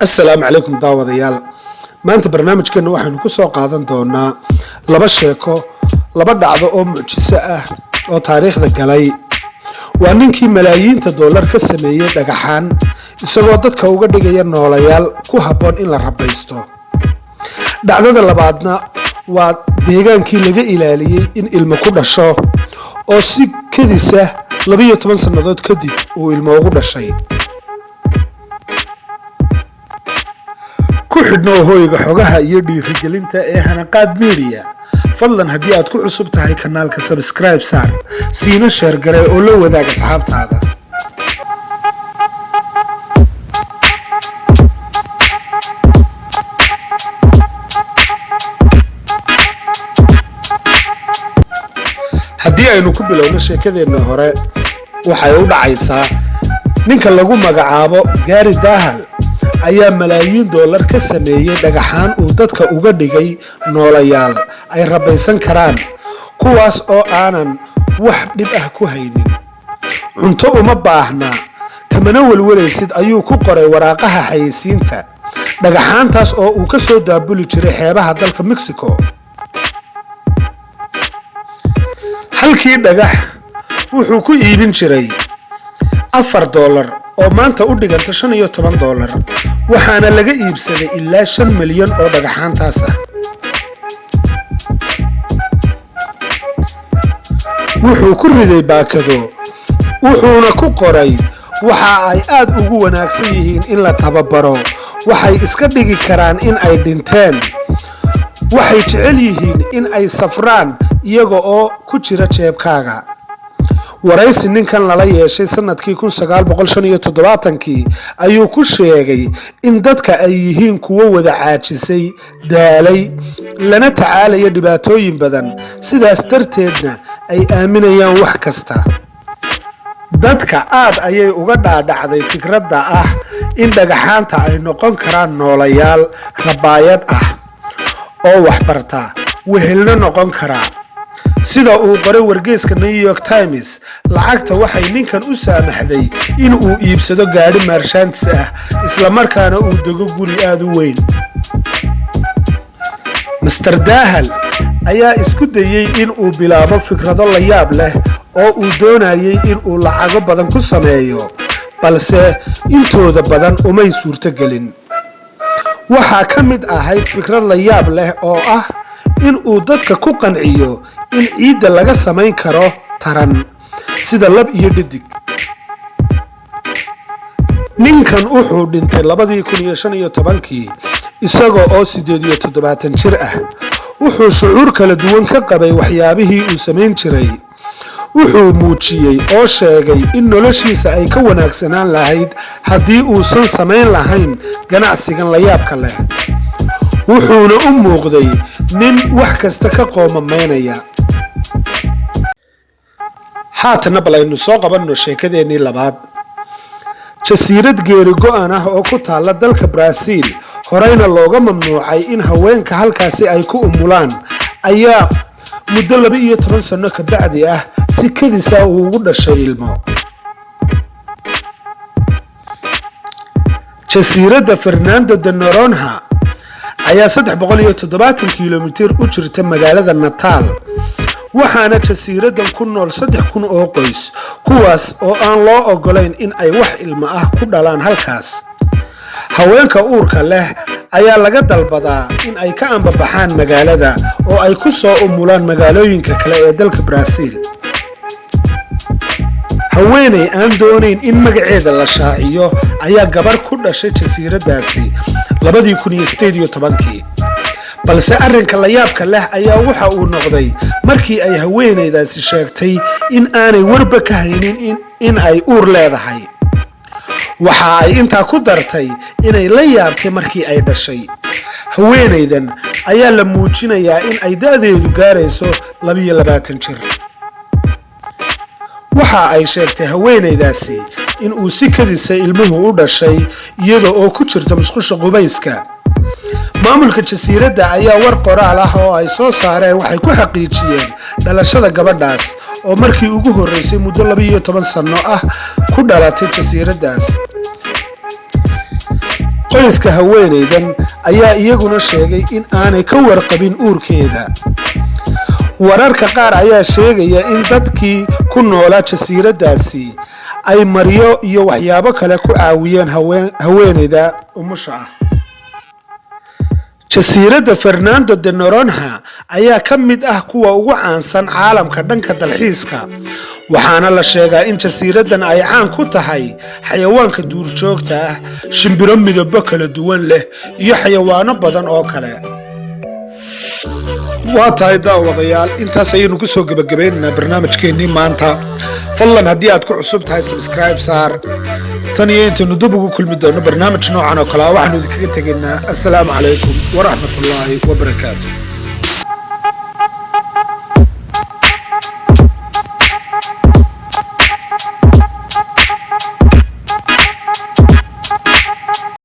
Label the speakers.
Speaker 1: السلام عليكم daawadayaal maanta barnaamijkeena waxaanu ku soo qaadan doonaa laba sheeko laba dhacdo oo mucjiso ah oo taariikhda galay waa ninkii malaayiinta dollar ka sameeyay dhagaxaan isagoo dadka uga dhigaya noolayaal ku haboon in la rabaysto dhacdada labaadna waa deegaankii laga ilaaliyay in ilmo ku dhasho oo si kadisa 12 sanadood kadib uu ilmo ugu dhashay ku xidhno hooyga xogaha iyo dhiirigelinta ee Hanaqaad Media fadlan haddii aad ku cusub tahay kanaalka subscribe saar siina share garay oo la wadaag asxaabtaada haddii aynu ku bilowno sheekadeena hore waxay u dhacaysaa ninka lagu magacaabo Gary Dahal ayaa malaayiin dollar ka sameeyay dhagaxaan uu dadka uga dhigay noolayaal ay rabaysan karaan kuwaas oo aanan wax dhib ah ku haynin cunto uma baahna kamana walwalaysid ayuu ku qoray waraaqaha xayeysiinta dhagaxaantaas oo uu ka soo daabuli jiray xeebaha dalka Mexico halkii dhagax wuxuu ku iibin jiray $4 oo maanta u dhiganta $15 waxaana laga iibsaday ilaa 5 milyan oo dhagaxaantaas ah wuxuu ku riday baakado wuxuuna ku qoray waxa ay aad ugu wanaagsan yihiin in la tababaro waxay iska dhigi karaan in ay dhinteen waxay jecel yihiin in ay safraan iyaga oo ku jira jeebkaaga waraysi ninkan lala yeeshay sanadkii 1975 ayuu ku sheegay in dadka ay yihiin kuwo wada caajisay daalay lana tacaalaya dhibaatooyin badan sidaas darteedna ay aaminayaan wax kasta dadka aad ayay uga dhaadhacday fikradda ah in dhagaxaanta ay noqon karaan noolayaal rabaayad ah oo wax barta wehelna noqon karaa sida uu qoray wargeyska New York Times lacagta waxay ninkan u saamaxday in uu iibsado gaari marshaantis ah isla markaana uu dego guri aad u weyn Mr. Dahal ayaa isku dayay in uu bilaabo fikrado la yaab leh oo uu doonayay in uu lacago badan ku sameeyo balse intooda badan umay suurtagelin waxa ka mid ahayd fikrad la yaab leh oo ah in uu dadka ku qanciyo in ciidda laga samayn karo taran sida lab iyo dhidig ninkan wuxuu dhintay 2015 isagoo oo 87 jir ah wuxuu shucuur kala duwan ka qabay waxyaabihii uu samayn jiray wuxuu muujiyay oo sheegay in noloshiisa ay ka wanaagsanaan lahayd haddii uusan samayn lahayn ganacsigan la yaabka leh wuxuuna u muuqday nin wax kasta ka qoomamaynaya haatana balaynu soo qabanno sheekadeennii labaad jasiirad geeri go'an ah oo ku taala dalka Brazil horeyna looga mamnuucay in haweenka halkaasi ay ku umulaan ayaa muddo 12 sano ka bacdi ah si kadisa uu ugu dhashay ilmo jasiiradda Fernando de Noronha ayaa 370 kiiloomitir u jirta magaalada Natal waxaana jasiiradan ku nool 3,000 oo qoys kuwaas oo aan loo ogolayn in ay wax ilmo ah ku dhalaan halkaas haweenka uurka leh ayaa laga dalbadaa in ay ka ambabaxaan magaalada oo ay ku soo umulaan magaalooyinka kale ee dalka Brazil haweeney aan doonayn in magaceeda la shaaciyo ayaa gabar ku dhashay jasiiradaasi 2018 balse arrinka la yaabka leh ayaa waxa uu noqday markii ay haweeneydaasi sheegtay in aanay warba ka haynin in ay uur leedahay waxa ay intaa ku dartay inay la yaabtay markii ay dhashay haweeneydan ayaa la muujinayaa in ay da'deedu gaarayso 22 jir waxa ay sheegtay haweeneydaasi in uu si kadisa ilmuhu u dhashay iyada oo ku jirta musqusha qubayska maamulka jasiiradda ayaa war qoraal ah oo ay soo saareen waxay ku xaqiijiyeen dhalashada gabadhaas oo markii ugu horeysay muddo 12 sano ah ku dhalatay jasiiraddaas qoyska haweenaydan ayaa iyaguna sheegay in aanay ka warqabin uurkeeda. wararka qaar ayaa sheegaya in dadkii ku noolaa jasiiradaasi ay maryo iyo waxyaabo kale ku caawiyeen haweenayda umusha ah. jasiiradda Fernando de Noronha ayaa ka mid ah kuwa ugu caansan caalamka dhanka dalxiiska, waxaana la sheegaa in jasiiraddan ay caan ku tahay xayawaanka duurjoogta ah, shimbiro midabo kala duwan leh iyo xayawaano badan oo kale. waa tahay daawadayaal, intaas ayaynu ku soo gabagabaynaynaa barnaamijkeennii maanta. fadlan haddii aad ku cusub tahay subscribe saar. tan iyo intaynu dib ugu kulmi doono barnaamij noocan oo kale waxaanu idinkaga tegaynaa assalaamu calaykum waraxmatullaahi wabarakaatu.